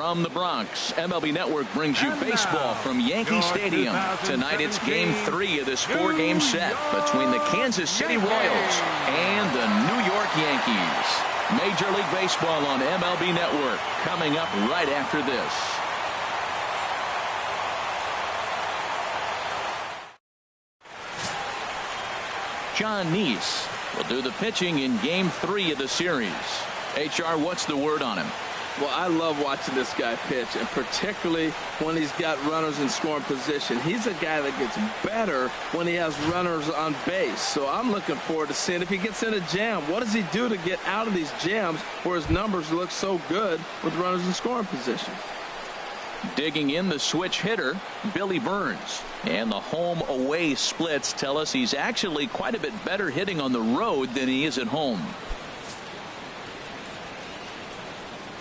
From the Bronx, MLB Network brings you baseball from Yankee Stadium. Tonight it's Game 3 of this 4-game set between the Kansas City Royals and the New York Yankees. Major League Baseball on MLB Network coming up right after this. John Neese will do the pitching in Game 3 of the series. HR, what's the word on him? Well, I love watching this guy pitch, and particularly when he's got runners in scoring position. He's a guy that gets better when he has runners on base. So I'm looking forward to seeing if he gets in a jam. What does he do to get out of these jams where his numbers look so good with runners in scoring position? Digging in, the switch hitter, Billy Burns. And the home-away splits tell us he's actually quite a bit better hitting on the road than he is at home.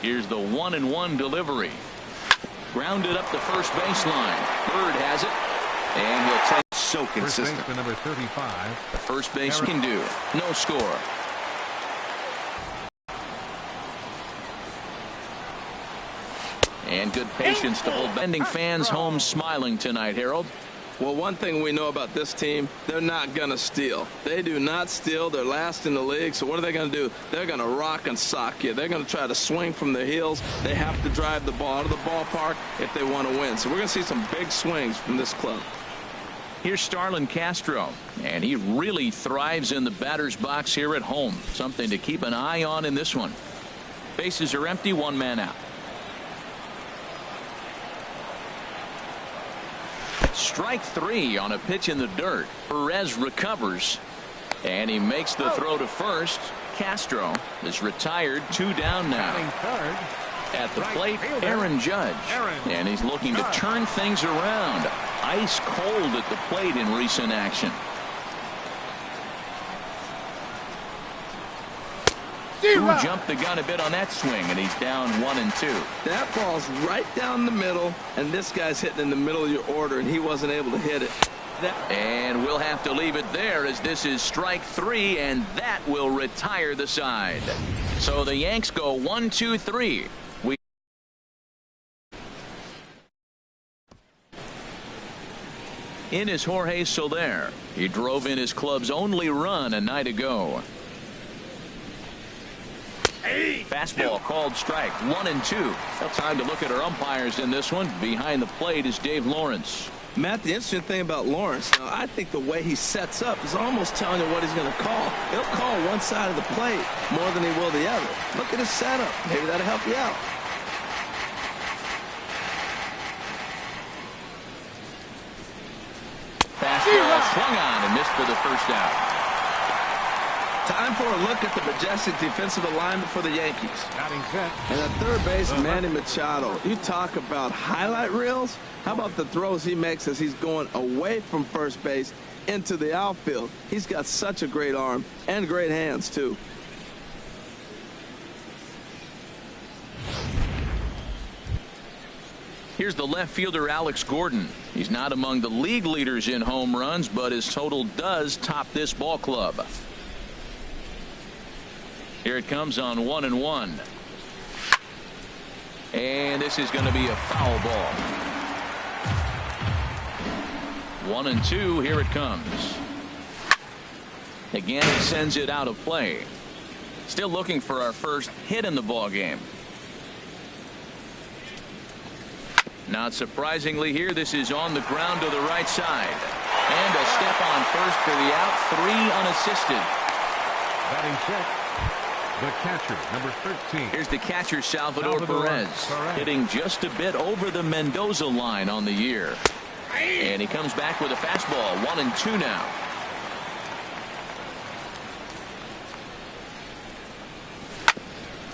Here's the 1-1 delivery. Grounded up the first baseline. Bird has it. And he'll take so consistent. First baseman number 35. The first base can do. No score. And good patience to hold bending fans home smiling tonight, Harold. Well, one thing we know about this team, they're not going to steal. They do not steal. They're last in the league. So what are they going to do? They're going to rock and sock you. They're going to try to swing from their heels. They have to drive the ball out of the ballpark if they want to win. So we're going to see some big swings from this club. Here's Starlin Castro, and he really thrives in the batter's box here at home. Something to keep an eye on in this one. Bases are empty, one man out. Strike 3 on a pitch in the dirt. Perez recovers, and he makes the throw to first. Castro is retired, 2 down now. At the plate, Aaron Judge, and he's looking to turn things around. Ice cold at the plate in recent action. Who jumped the gun a bit on that swing, and he's down 1-2. That ball's right down the middle, and this guy's hitting in the middle of your order, and he wasn't able to hit it. And we'll have to leave it there, as this is strike 3, and that will retire the side. So the Yanks go 1-2-3. In is Jorge Soler. He drove in his club's only run a night ago. Fastball called strike, 1-2. Well, time to look at our umpires in this one. Behind the plate is Dave Lawrence. Matt, the interesting thing about Lawrence, now, I think the way he sets up is almost telling you what he's going to call. He'll call one side of the plate more than he will the other. Look at his setup. Maybe that'll help you out. Fastball swung on and missed for the first out. Time for a look at the majestic defensive alignment for the Yankees. And at third base, Manny Machado. You talk about highlight reels. How about the throws he makes as he's going away from first base into the outfield? He's got such a great arm and great hands, too. Here's the left fielder, Alex Gordon. He's not among the league leaders in home runs, but his total does top this ball club. Here it comes on 1-1. And this is going to be a foul ball. 1-2. Here it comes. Again, he sends it out of play. Still looking for our first hit in the ball game. Not surprisingly here, this is on the ground to the right side. And a step on first for the out. 3 unassisted. Batting check. The catcher, number 13. Here's the catcher, Salvador Perez, hitting just a bit over the Mendoza line on the year. And he comes back with a fastball, 1-2 now.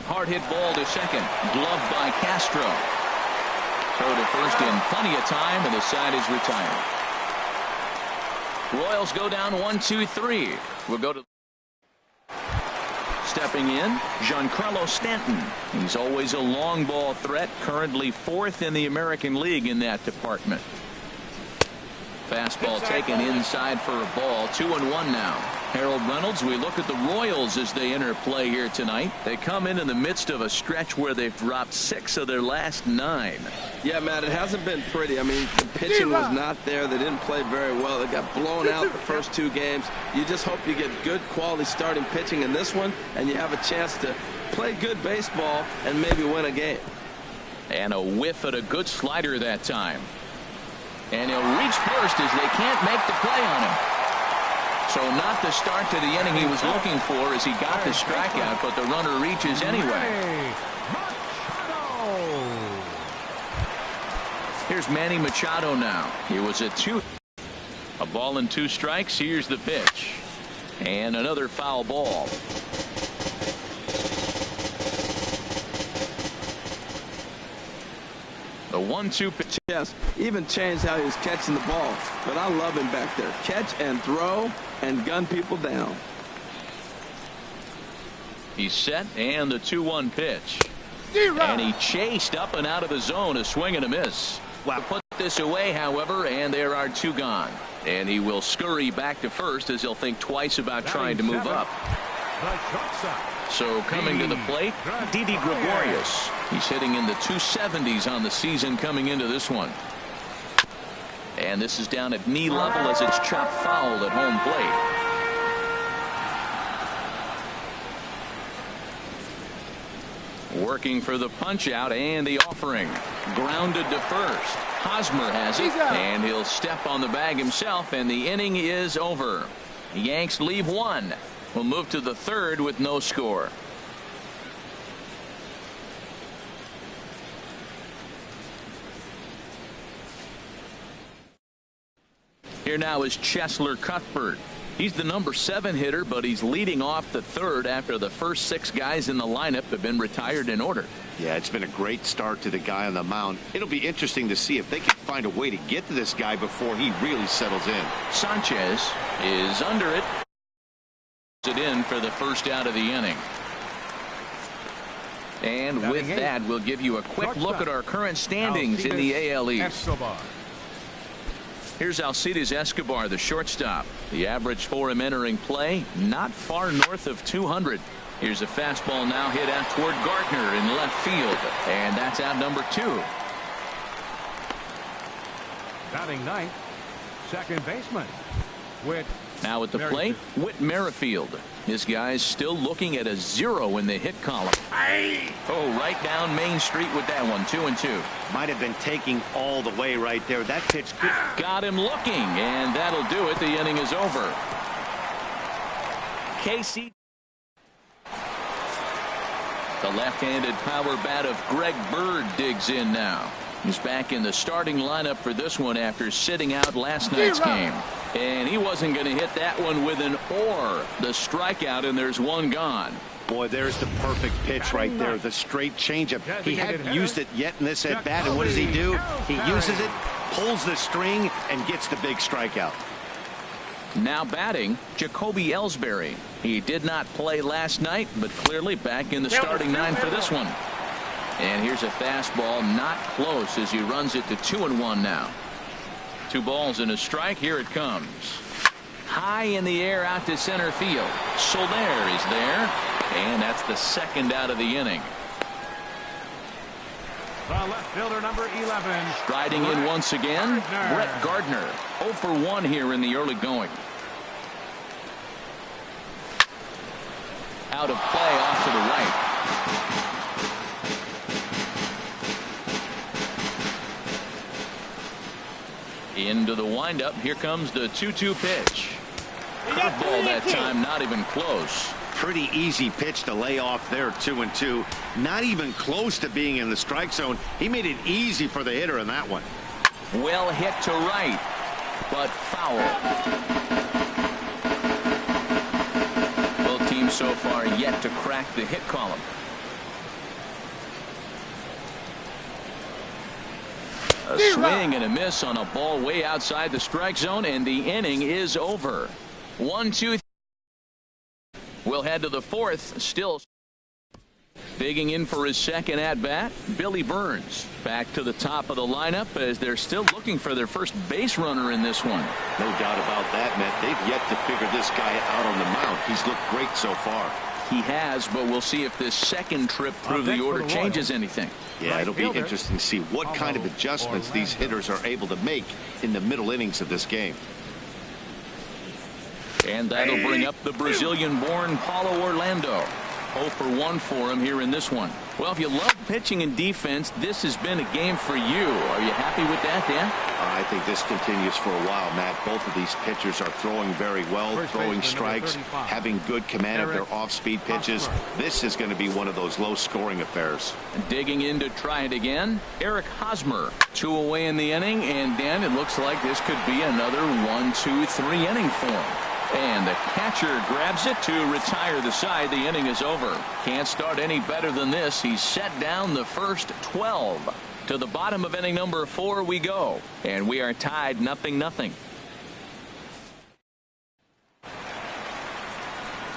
Hard hit ball to second, gloved by Castro. Throw to first in plenty of time, and the side is retired. Royals go down 1-2-3. We'll go to stepping in, Giancarlo Stanton. He's always a long ball threat, currently 4th in the American League in that department. Fastball taken inside for a ball. 2-1 now. Harold Reynolds, we look at the Royals as they enter play here tonight. They come in the midst of a stretch where they've dropped 6 of their last 9. Yeah, Matt, it hasn't been pretty. I mean, the pitching was not there. They didn't play very well. They got blown out the first 2 games. You just hope you get good quality starting pitching in this one, and you have a chance to play good baseball and maybe win a game. And a whiff at a good slider that time. And he'll reach first as they can't make the play on him. So not the start to the inning he was looking for as he got the strikeout, but the runner reaches anyway. Here's Manny Machado now. He was at 2. A ball and 2 strikes. Here's the pitch. And another foul ball. The 1-2 pitch. Yes, even changed how he was catching the ball. But I love him back there. Catch and throw and gun people down. He's set, and the 2-1 pitch. And he chased up and out of the zone, a swing and a miss. Well, put this away, however, and there are 2 gone. And he will scurry back to first as he'll think twice about trying to move up. So coming to the plate, Didi Gregorius. He's hitting in the 270s on the season coming into this one. And this is down at knee level as it's chopped foul at home plate. Working for the punch out and the offering. Grounded to first. Hosmer has it, and he'll step on the bag himself, and the inning is over. The Yanks leave 1. We'll move to the 3rd with no score. Here now is Cheslor Cuthbert. He's the number 7 hitter, but he's leading off the 3rd after the first 6 guys in the lineup have been retired in order. Yeah, it's been a great start to the guy on the mound. It'll be interesting to see if they can find a way to get to this guy before he really settles in. Sanchez is under it. It in for the first out of the inning. And with that, we'll give you a quick look at our current standings in the AL East. Here's Alcides Escobar, the shortstop. The average for him entering play, not far north of 200. Here's a fastball now hit out toward Gardner in left field. And that's out number 2. Batting 9th, second baseman. Now at the plate, Whit Merrifield. This guy's still looking at a 0 in the hit column. Oh, right down Main Street with that one. 2-2. Might have been taking all the way right there. That pitch could... Got him looking, and that'll do it. The inning is over. Casey. The left-handed power bat of Greg Bird digs in now. He's back in the starting lineup for this one after sitting out last night's game. And he wasn't going to hit that one with an or. The strikeout, and there's 1 gone. Boy, there's the perfect pitch right there. The straight changeup. He hadn't used it yet in this at bat, and what does he do? He uses it, pulls the string, and gets the big strikeout. Now batting, Jacoby Ellsbury. He did not play last night, but clearly back in the starting 9 for this one. And here's a fastball, not close as he runs it to 2-1 now. 2 balls and a strike. Here it comes. High in the air out to center field. Soler is there, and that's the 2nd out of the inning. The left fielder, number 11. Striding in once again, Brett Gardner. 0 for 1 here in the early going. Out of play off to the right. Into the windup. Here comes the 2-2 pitch. Curveball that time, not even close. Pretty easy pitch to lay off there. 2-2. Not even close to being in the strike zone. He made it easy for the hitter in that one. Well hit to right, but foul. Both teams so far yet to crack the hit column. A swing and a miss on a ball way outside the strike zone, and the inning is over. 1-2. We'll head to the 4th. Still Digging in for his second at-bat, Billy Burns. Back to the top of the lineup as they're still looking for their first base runner in this one. No doubt about that, Matt. They've yet to figure this guy out on the mound. He's looked great so far. He has, but we'll see if this second trip through the order changes anything. Yeah, it'll be interesting to see what kind of adjustments these hitters are able to make in the middle innings of this game. And that'll bring up the Brazilian-born Paulo Orlando. 0 for 1 for him here in this one. Well, if you love pitching and defense, this has been a game for you. Are you happy with that, Dan? I think this continues for a while, Matt. Both of these pitchers are throwing very well, throwing strikes, having good command of their off-speed pitches. This is going to be one of those low-scoring affairs. Digging in to try it again, Eric Hosmer. 2 away in the inning, and Dan, it looks like this could be another 1-2-3 inning for him. And the catcher grabs it to retire the side. The inning is over. Can't start any better than this. He's set down the first 12. To the bottom of inning number 4 we go. And we are tied 0-0.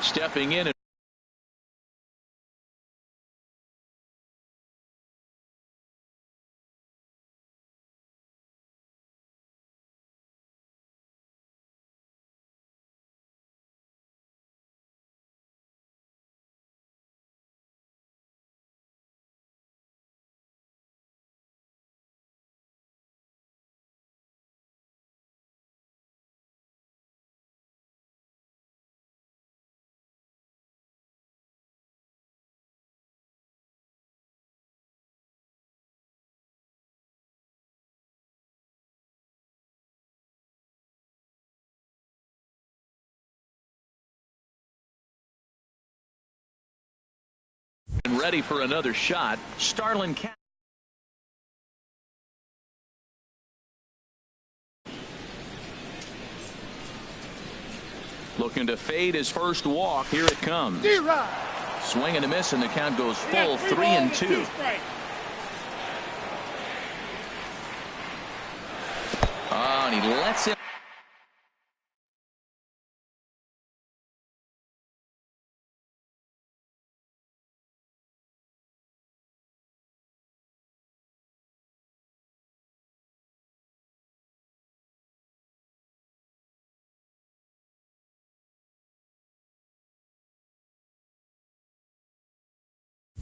Stepping in. And ready for another shot, Starlin Castro. Looking to fade his first walk. Here it comes. Swing and a miss, and the count goes full 3-2. And he lets it.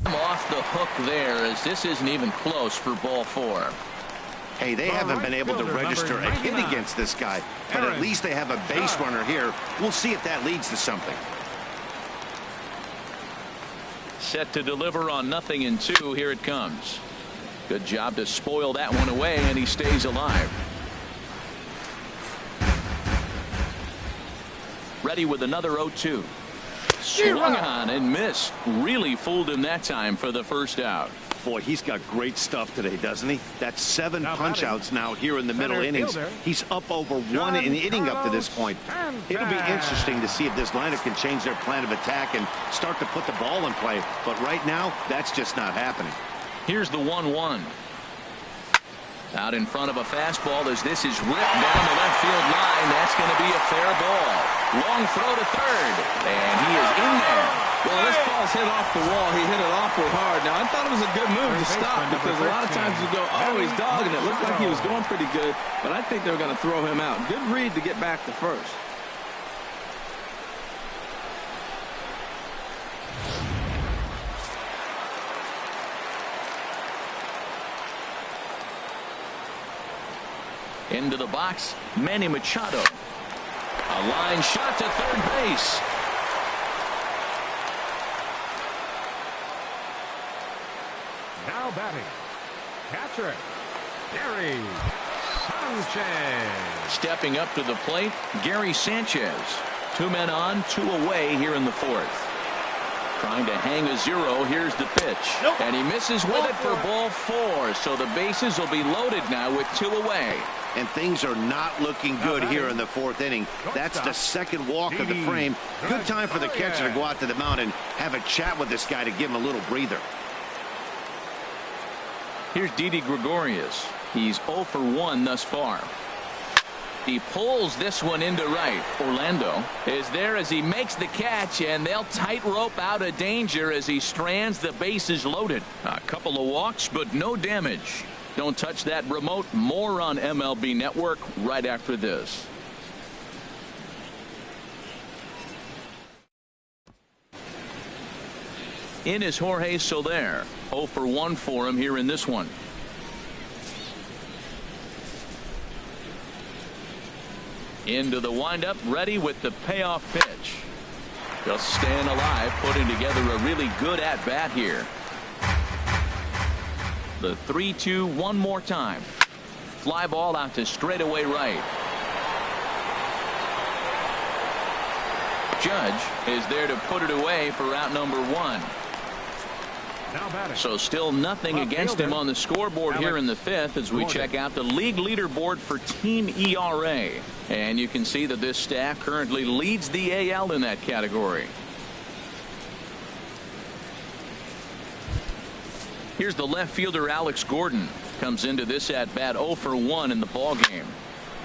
Off the hook there, as this isn't even close for ball 4. Hey, they haven't been able to register a hit against this guy, but at least they have a base runner here. We'll see if that leads to something. Set to deliver on 0-2. Here it comes. Good job to spoil that one away, and he stays alive. Ready with another 0-2. Swung on and missed. Really fooled him that time for the first out. Boy, he's got great stuff today, doesn't he? That's 7 punch-outs now here in the middle innings. He's up over 1 in the inning up to this point. It'll be interesting to see if this lineup can change their plan of attack and start to put the ball in play. But right now, that's just not happening. Here's the 1-1. Out in front of a fastball as this is ripped down the left field line. That's going to be a fair ball. Long throw to third, and he is in there. Well, this ball's hit off the wall. He hit it awful hard. Now, I thought it was a good move to stop because a lot of times you go, oh, he's dogging it. Looked like he was going pretty good, but I think they're going to throw him out. Good read to get back to first. Into the box, Manny Machado. A line shot to third base. Now batting, catcher, Gary Sanchez. Stepping up to the plate, Gary Sanchez. 2 men on, 2 away here in the 4th. Trying to hang a 0. Here's the pitch. And he misses with it for ball 4. So the bases will be loaded now with 2 away. And things are not looking good here in the 4th inning. That's the second walk of the frame. Good time for the catcher to go out to the mound and have a chat with this guy to give him a little breather. Here's Didi Gregorius. He's 0 for 1 thus far. He pulls this one into right. Orlando is there as he makes the catch, and they'll tightrope out of danger as he strands. The bases loaded. A couple of walks, but no damage. Don't touch that remote. More on MLB Network right after this. In is Jorge Soler. 0 for 1 for him here in this one. Into the windup, ready with the payoff pitch. Just staying alive, putting together a really good at-bat here. The 3-2 one more time. Fly ball out to straightaway right. Judge is there to put it away for out number 1. So still nothing against him on the scoreboard here in the 5th as we check out the league leaderboard for team ERA. And you can see that this staff currently leads the AL in that category. Here's the left fielder Alex Gordon. Comes into this at bat 0 for 1 in the ball game.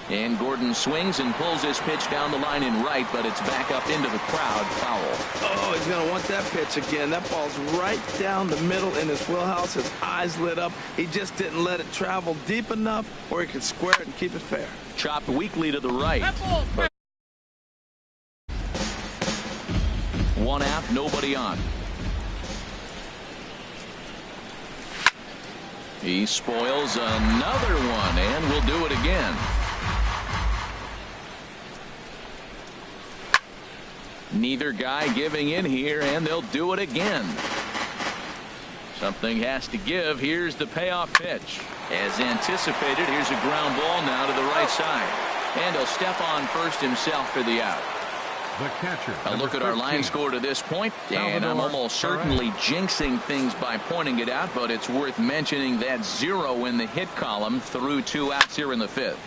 And Gordon swings and pulls his pitch down the line in right, but it's back up into the crowd. Foul. Oh, he's going to want that pitch again. That ball's right down the middle in his wheelhouse. His eyes lit up. He just didn't let it travel deep enough where he could square it and keep it fair. Chopped weakly to the right. One out, nobody on. He spoils another one, and will do it again. Neither guy giving in here, and they'll do it again. Something has to give. Here's the payoff pitch. As anticipated, here's a ground ball now to the right side. And he'll step on first himself for the out. The catcher. A look at our line score to this point, and I'm almost certainly jinxing things by pointing it out, but it's worth mentioning that 0 in the hit column through 2 outs here in the 5th.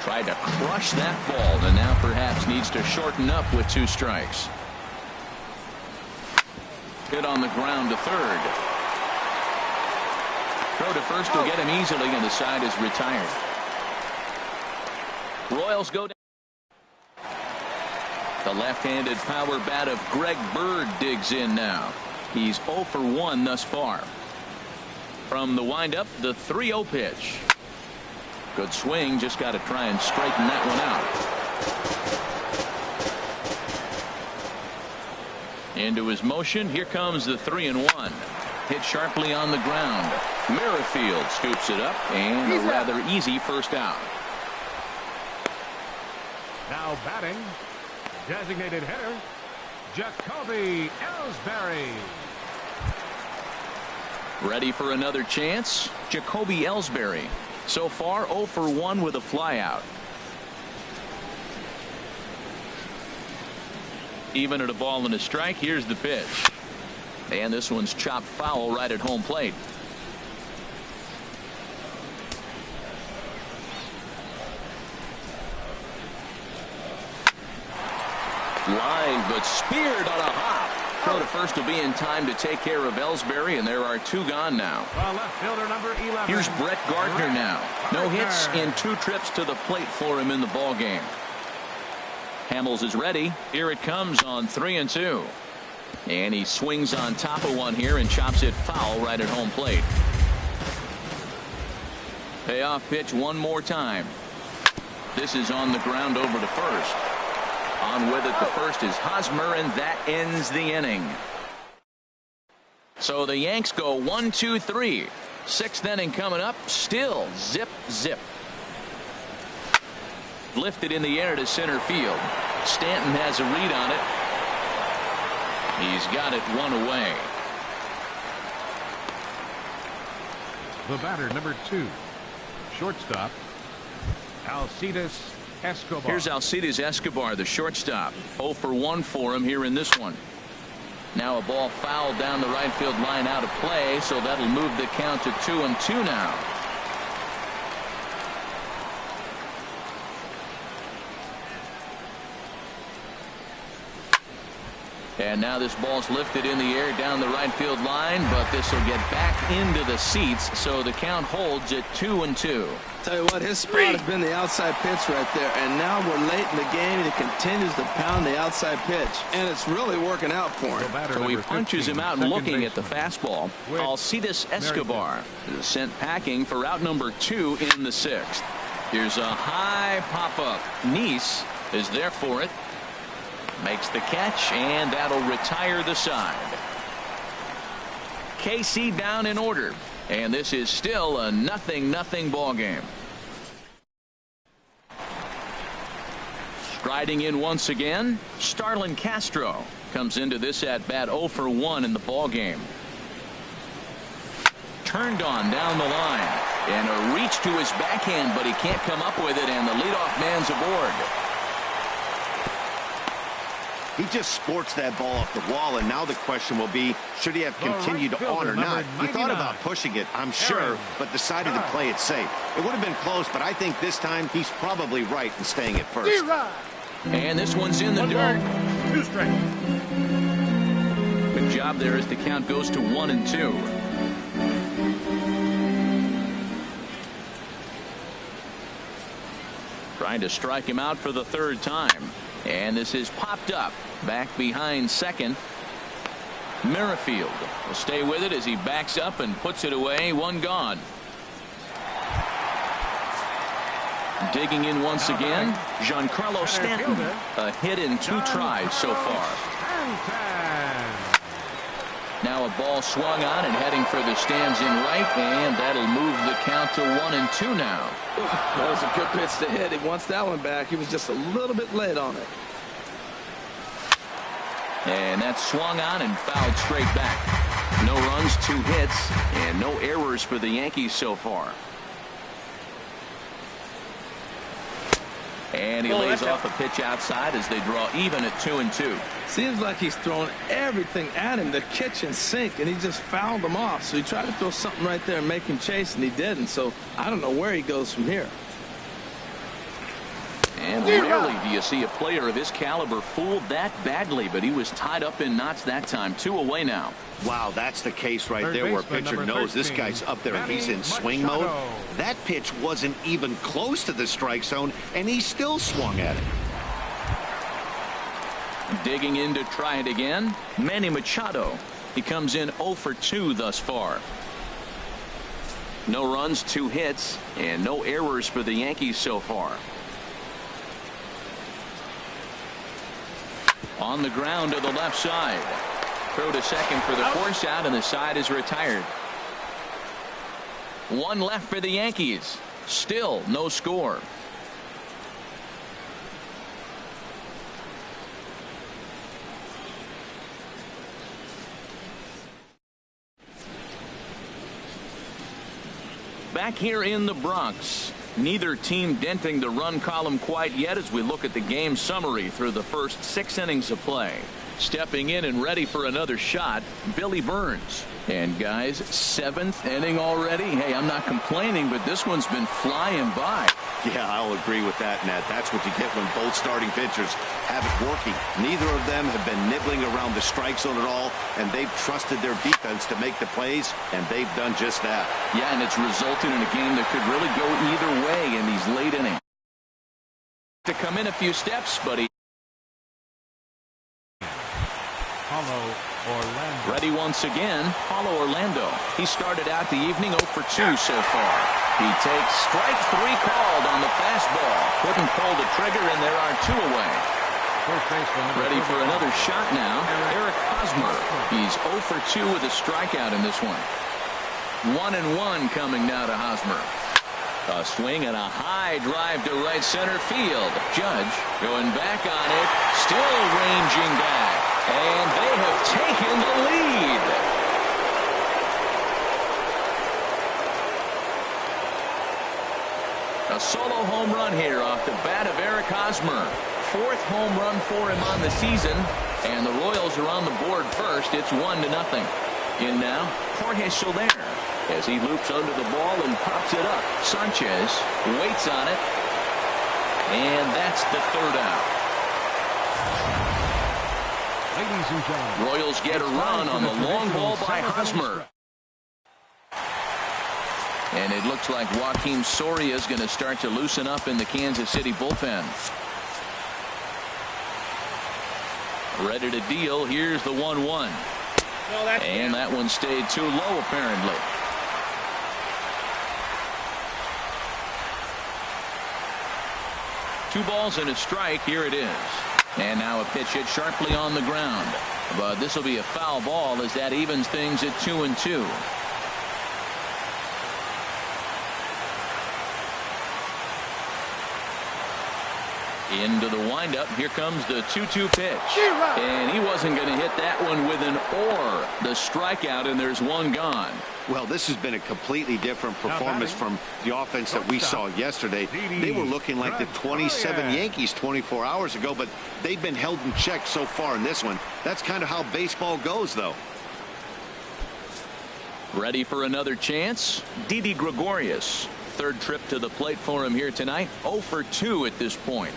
Tried to crush that ball, and now perhaps needs to shorten up with 2 strikes. Hit on the ground to third. Throw to first will get him easily, and the side is retired. Royals go down. The left-handed power bat of Greg Bird digs in now. He's 0 for 1 thus far. From the windup, the 3-0 pitch. Good swing, just got to try and straighten that one out. Into his motion, here comes the 3-1. Hit sharply on the ground. Merrifield scoops it up, and a rather easy first out. Now batting, designated hitter, Jacoby Ellsbury. Ready for another chance? Jacoby Ellsbury. So far 0 for 1 with a flyout. Even at a ball and a strike, here's the pitch. And this one's chopped foul right at home plate. Line, but speared on a hop. Throw to first will be in time to take care of Ellsbury, and there are 2 gone now. Left fielder number 11. Here's Brett Gardner now. No hits in 2 trips to the plate for him in the ball game. Hamels is ready. Here it comes on 3-2. And he swings on top of one here and chops it foul right at home plate. Payoff pitch one more time. This is on the ground over to first. On with it, the first is Hosmer, and that ends the inning. So the Yanks go 1-2-3. 6th inning coming up. Still zip, zip. Lifted in the air to center field. Stanton has a read on it. He's got it 1 away. The batter, number 2, shortstop, Alcides Escobar. Here's Alcides Escobar, the shortstop. 0 for 1 for him here in this one. Now a ball fouled down the right field line out of play, so that'll move the count to 2-2 now. And now this ball's lifted in the air down the right field line, but this will get back into the seats, so the count holds at 2-2. Tell you what, his spot has been the outside pitch right there, and now we're late in the game, and he continues to pound the outside pitch, and it's really working out for him. So he punches him out, looking at the fastball. Alcides Escobar is sent packing for out number 2 in the 6th. Here's a high pop-up. Nice is there for it. Makes the catch, and that'll retire the side. KC down in order, and this is still a 0-0 ball game. Striding in once again, Starlin Castro comes into this at bat 0 for 1 in the ball game. Turned on down the line, and a reach to his backhand, but he can't come up with it, and the leadoff man's aboard. He just sports that ball off the wall, and now the question will be, should he have continued on or not? He thought about pushing it, I'm sure, but decided to play it safe. It would have been close, but I think this time he's probably right in staying at first. And this one's in the dirt. 2 strikes. Good job there as the count goes to 1-2. Trying to strike him out for the 3rd time. And this is popped up back behind second. Merrifield will stay with it as he backs up and puts it away. 1 gone. Digging in once again, Giancarlo Stanton. A hit in 2 tries so far. Now a ball swung on and heading for the stands in right, and that'll move the count to 1-2 now. That was a good pitch to hit. He wants that one back. He was just a little bit late on it. And that's swung on and fouled straight back. No runs, 2 hits, and no errors for the Yankees so far. And he lays off a pitch outside as they draw even at 2-2. Seems like he's throwing everything at him, the kitchen sink, and he just fouled him off. So he tried to throw something right there and make him chase, and he didn't. So I don't know where he goes from here. And rarely do you see a player of his caliber fooled that badly, but he was tied up in knots that time. 2 away now. Wow, that's the case right there where a pitcher knows this guy's up there and he's in swing mode. That pitch wasn't even close to the strike zone, and he still swung at it. Digging in to try it again, Manny Machado. He comes in 0 for 2 thus far. No runs, 2 hits, and no errors for the Yankees so far. On the ground to the left side. Throw to second for the force out, and the side is retired. 1 left for the Yankees. Still no score. Back here in the Bronx. Neither team denting the run column quite yet as we look at the game summary through the first 6 innings of play. Stepping in and ready for another shot, Billy Burns. And guys, 7th inning already. Hey, I'm not complaining, but this one's been flying by. Yeah, I'll agree with that, Nat. That's what you get when both starting pitchers have it working. Neither of them have been nibbling around the strike zone at all, and they've trusted their defense to make the plays, and they've done just that. Yeah, and it's resulted in a game that could really go either way in these late innings. To come in a few steps, buddy. Paulo Orlando. Ready once again, Paulo Orlando. He started out the evening 0 for 2 so far. He takes strike 3 called on the fastball. Couldn't pull the trigger, and there are 2 away. Ready for another shot now, Eric Hosmer. He's 0 for 2 with a strikeout in this one. 1-1 coming now to Hosmer. A swing and a high drive to right center field. Judge going back on it, still ranging back. And they have taken the lead. A solo home run here off the bat of Eric Hosmer. 4th home run for him on the season. And the Royals are on the board first. It's 1-0. In now, Jorge Soler as he loops under the ball and pops it up. Sanchez waits on it. And that's the 3rd out. Ladies and gentlemen. Royals get a run on the long ball by Hosmer. And it looks like Joakim Soria is going to start to loosen up in the Kansas City bullpen. Ready to deal. Here's the 1-1. And that one stayed too low, apparently. Two balls and a strike. Here it is. And now a pitch hit sharply on the ground. But this will be a foul ball as that evens things at 2-2. Into the windup. Here comes the 2-2 pitch. And he wasn't going to hit that one with an or. The strikeout, and there's one gone. Well, this has been a completely different performance from the offense that we saw yesterday. They were looking like the 27 Yankees 24 hours ago, but they've been held in check so far in this one. That's kind of how baseball goes, though. Ready for another chance? Didi Gregorius. Third trip to the plate for him here tonight. 0 for 2 at this point.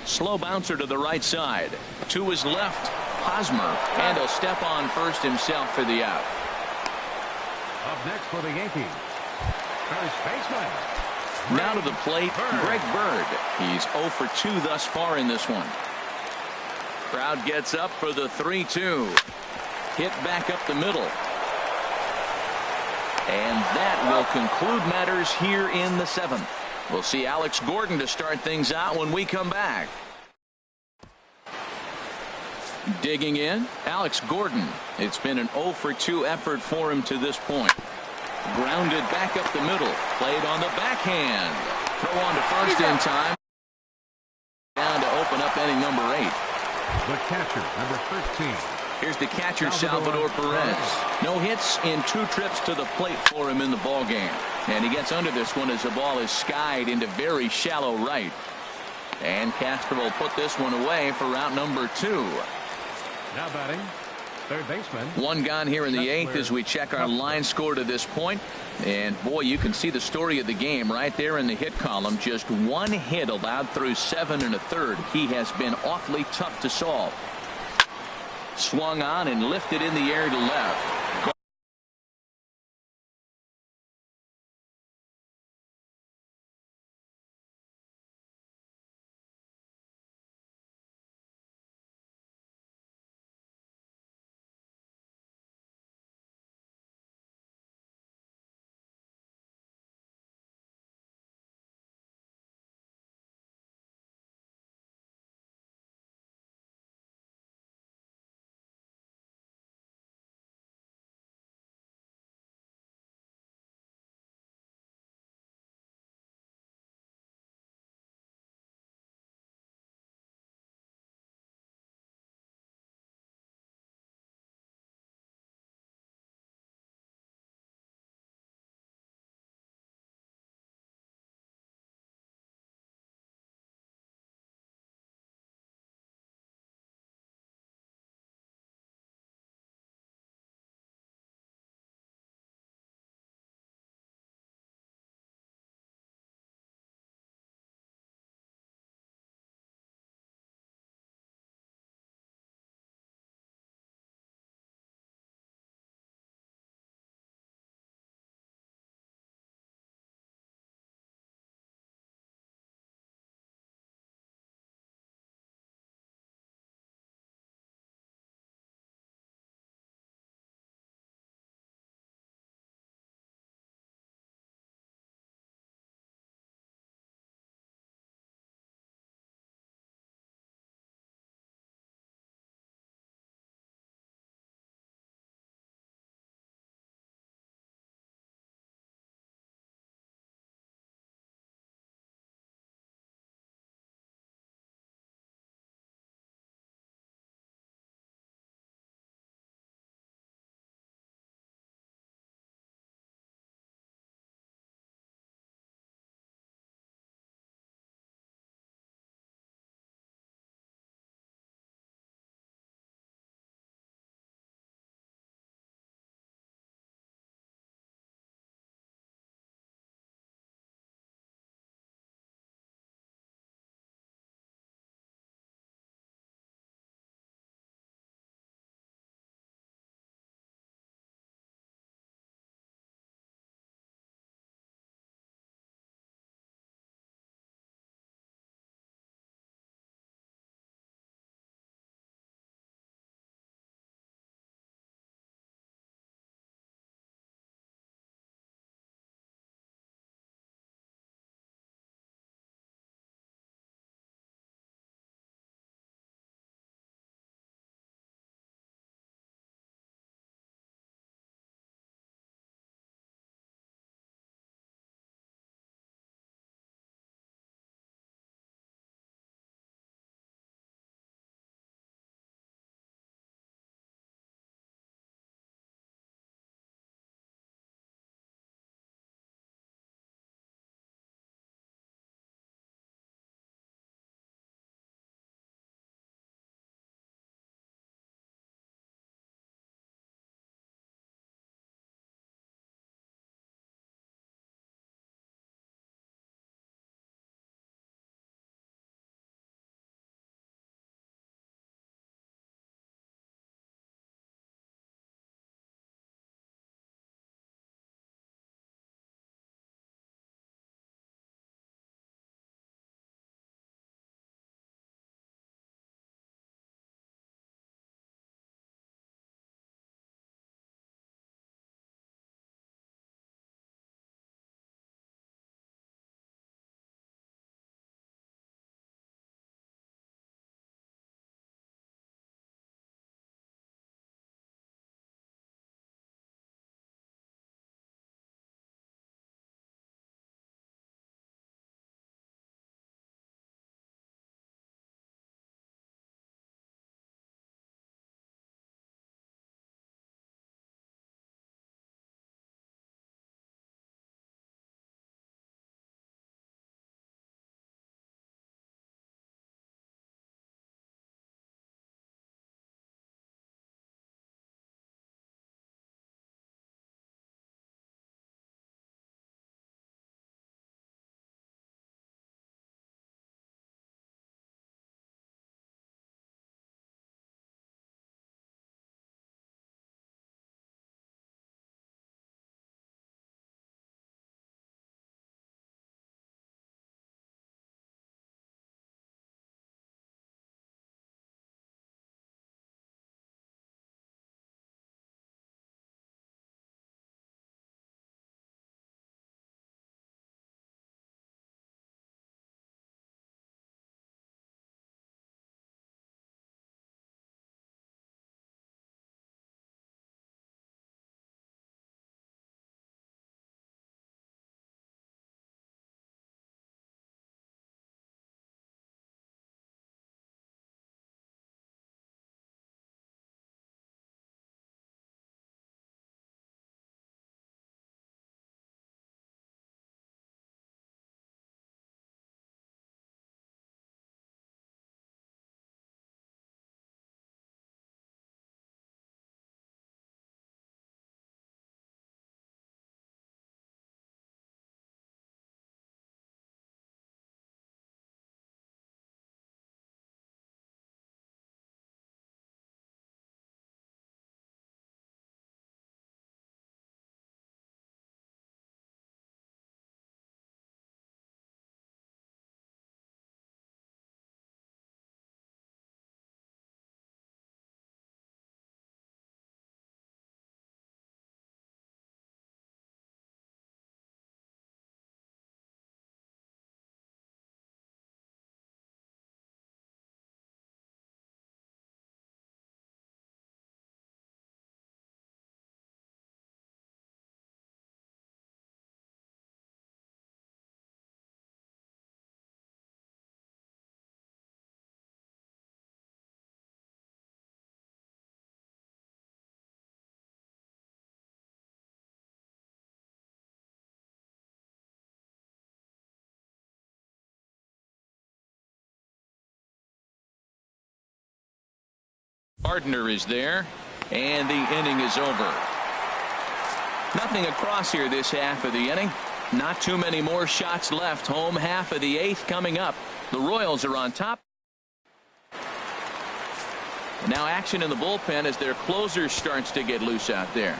Slow bouncer to the right side. To his left, Hosmer. And he'll step on first himself for the out. Up next for the Yankees, first baseman. Now to the plate, Greg Bird. He's 0 for 2 thus far in this one. Crowd gets up for the 3-2. Hit back up the middle. And that will conclude matters here in the 7th. We'll see Alex Gordon to start things out when we come back. Digging in, Alex Gordon. It's been an 0 for 2 effort for him to this point. Grounded back up the middle. Played on the backhand. Throw on to first in time. Down to open up inning number 8. The catcher, number 13. Here's the catcher, Salvador Perez. No hits in 2 trips to the plate for him in the ball game. And he gets under this one as the ball is skied into very shallow right. And Castro will put this one away for route number 2. Now batting, third baseman. One gone here in the 8th as we check our line score to this point. And boy, you can see the story of the game right there in the hit column. Just one hit allowed through 7 1/3. He has been awfully tough to solve. Swung on and lifted in the air to left. Gardner is there, and the inning is over. Nothing across here this half of the inning. Not too many more shots left. Home half of the 8th coming up. The Royals are on top. Now action in the bullpen as their closer starts to get loose out there.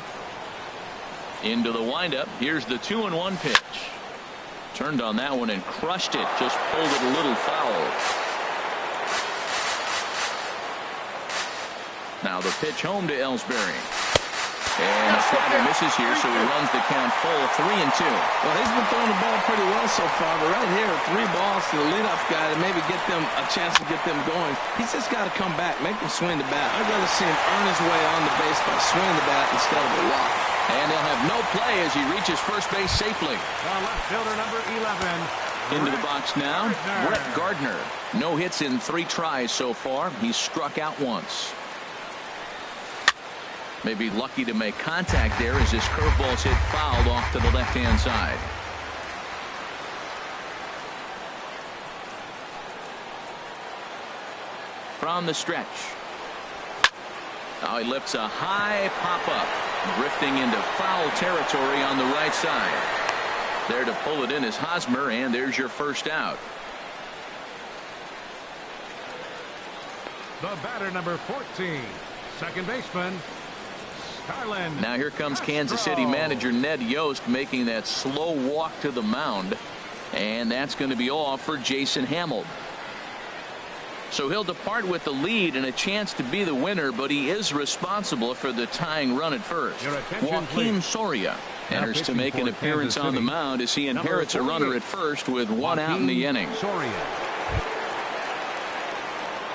Into the windup. Here's the 2-1 pitch. Turned on that one and crushed it. Just pulled it a little foul. Now the pitch home to Ellsbury. And a slider misses here, so he runs the count full, 3-2. Well, he's been throwing the ball pretty well so far, but right here, 3 balls to the leadoff guy to maybe get them a chance to get them going. He's just got to come back, make them swing the bat. I'd rather see him earn his way on the base by swinging the bat instead of a walk. And he'll have no play as he reaches first base safely. The left fielder, number 11. Into the box now, Brett Gardner. No hits in 3 tries so far. He's struck out once. Maybe lucky to make contact there as his curveball's hit fouled off to the left-hand side. From the stretch. Now he lifts a high pop-up, drifting into foul territory on the right side. There to pull it in is Hosmer, and there's your first out. The batter, number 14, second baseman, Starlin. Now here comes Kansas City manager Ned Yost making that slow walk to the mound. And that's going to be all for Jason Hammel. So he'll depart with the lead and a chance to be the winner, but he is responsible for the tying run at first. Joakim Soria enters to make an appearance on the mound as he inherits a runner at first with 1 out in the inning.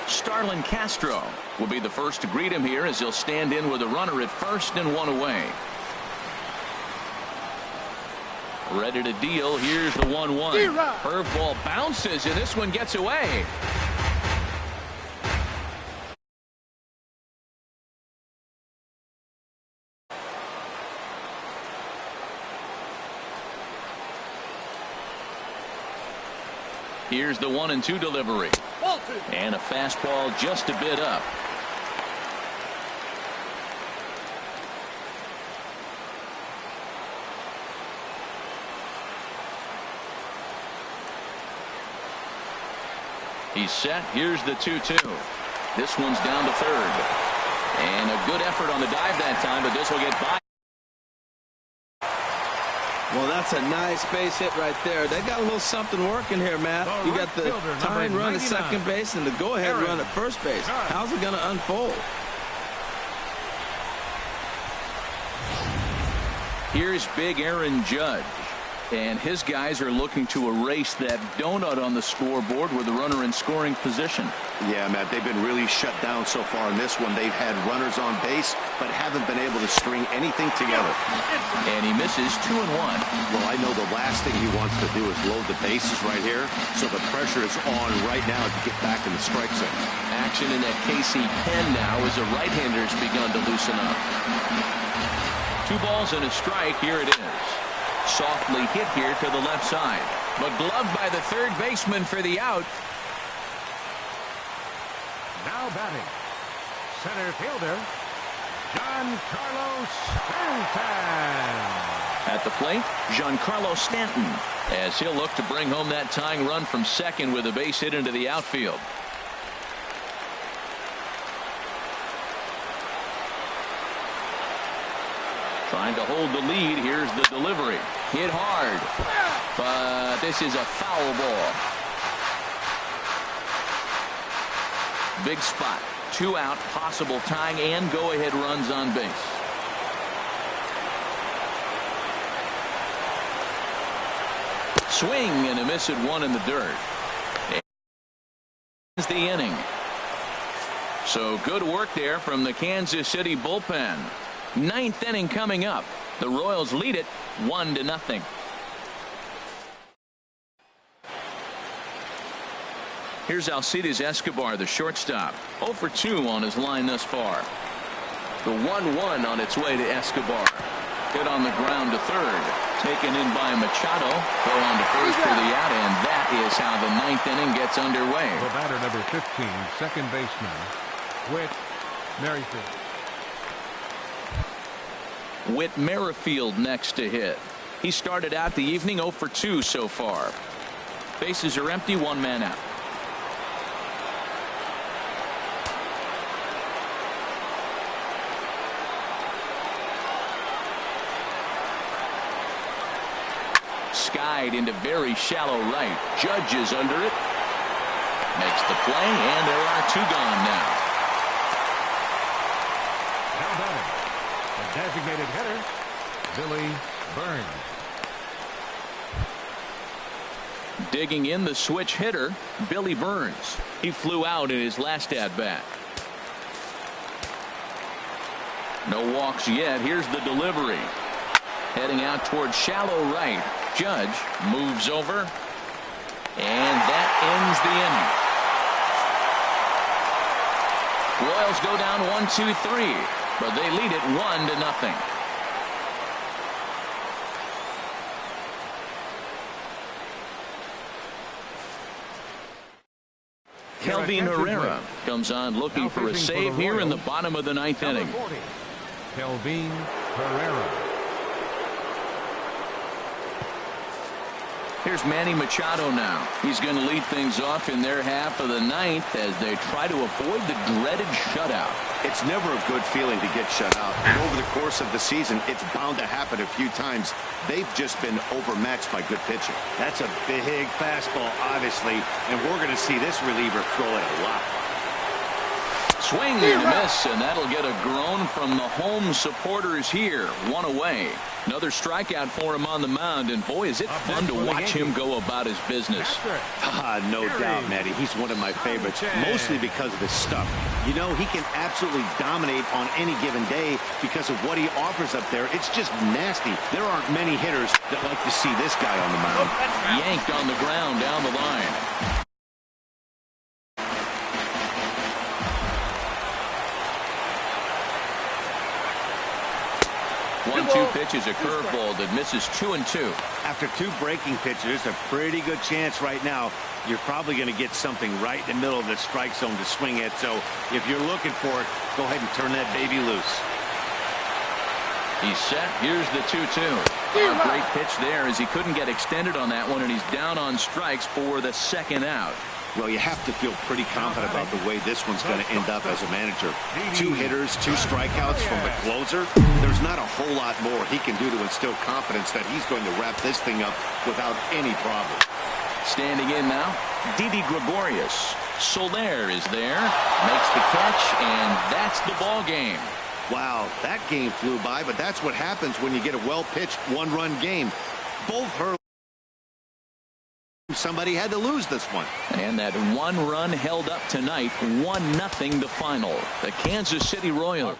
Starlin Castro will be the first to greet him here as he'll stand in with a runner at first and 1 away. Ready to deal. Here's the 1-1. Curveball bounces and this one gets away. Here's the 1-2 delivery. And a fastball just a bit up. He's set. Here's the 2-2. This one's down to third. And a good effort on the dive that time, but this will get by. Well, that's a nice base hit right there. They got a little something working here, Matt. You got the tying run at second base and the go-ahead run at first base. How's it going to unfold? Here's big Aaron Judge. And his guys are looking to erase that donut on the scoreboard with a runner in scoring position. Yeah, Matt, they've been really shut down so far in this one. They've had runners on base, but haven't been able to string anything together. And he misses 2-1. Well, I know the last thing he wants to do is load the bases right here, so the pressure is on right now to get back in the strike zone. Action in that KC pen now as a right-hander's begun to loosen up. 2 balls and a strike. Here it is. Softly hit here to the left side, but gloved by the third baseman for the out. Now batting, center fielder, Giancarlo Stanton. At the plate, Giancarlo Stanton, as he'll look to bring home that tying run from second with a base hit into the outfield. Trying to hold the lead. Here's the delivery. Hit hard. But this is a foul ball. Big spot. 2 out. Possible tying and go-ahead runs on base. Swing and a miss at 1 in the dirt. Ends the inning. So good work there from the Kansas City bullpen. 9th inning coming up. The Royals lead it 1-0. Here's Alcides Escobar, the shortstop. 0 for 2 on his line thus far. The 1-1 on its way to Escobar. Hit on the ground to third. Taken in by Machado. Throw on to first for the out, and that is how the 9th inning gets underway. The batter, number 15, second baseman, Whit Merrifield. Whit Merrifield next to hit. He started out the evening 0 for 2 so far. Bases are empty, one man out. Skied into very shallow right. Judge is under it. Makes the play, and there are 2 gone now. Now batting, the designated hitter, Billy Burns. Digging in the switch hitter, Billy Burns. He flew out in his last at-bat. No walks yet. Here's the delivery. Heading out towards shallow right. Judge moves over, and that ends the inning. Royals go down 1-2-3, but they lead it 1-0. Kelvin Herrera comes on looking for a save here in the bottom of the 9th inning. 40, Kelvin Herrera. Here's Manny Machado now. He's going to lead things off in their half of the 9th as they try to avoid the dreaded shutout. It's never a good feeling to get shut out. And over the course of the season, it's bound to happen a few times. They've just been overmatched by good pitching. That's a big fastball, obviously, and we're going to see this reliever throw it a lot. Swing and a miss, and that'll get a groan from the home supporters here. 1 away. Another strikeout for him on the mound, and boy, is it fun to watch him go about his business. No doubt, Matty. He's one of my favorites, mostly because of his stuff. You know, he can absolutely dominate on any given day because of what he offers up there. It's just nasty. There aren't many hitters that like to see this guy on the mound. Yanked on the ground down the line. 1-2 pitch is a curveball that misses 2-2. After 2 breaking pitches, a pretty good chance right now. You're probably going to get something right in the middle of the strike zone to swing at. So if you're looking for it, go ahead and turn that baby loose. He's set. Here's the 2-2. A great pitch there as he couldn't get extended on that one, and he's down on strikes for the 2nd out. Well, you have to feel pretty confident about the way this one's going to end up as a manager. 2 hitters, 2 strikeouts from the closer. There's not a whole lot more he can do to instill confidence that he's going to wrap this thing up without any problem. Standing in now, Didi Gregorius. Soler is there, makes the catch, and that's the ball game. Wow, that game flew by, but that's what happens when you get a well-pitched 1-run game. Both her. Somebody had to lose this one. And that 1 run held up tonight. 1-0 the final. The Kansas City Royals.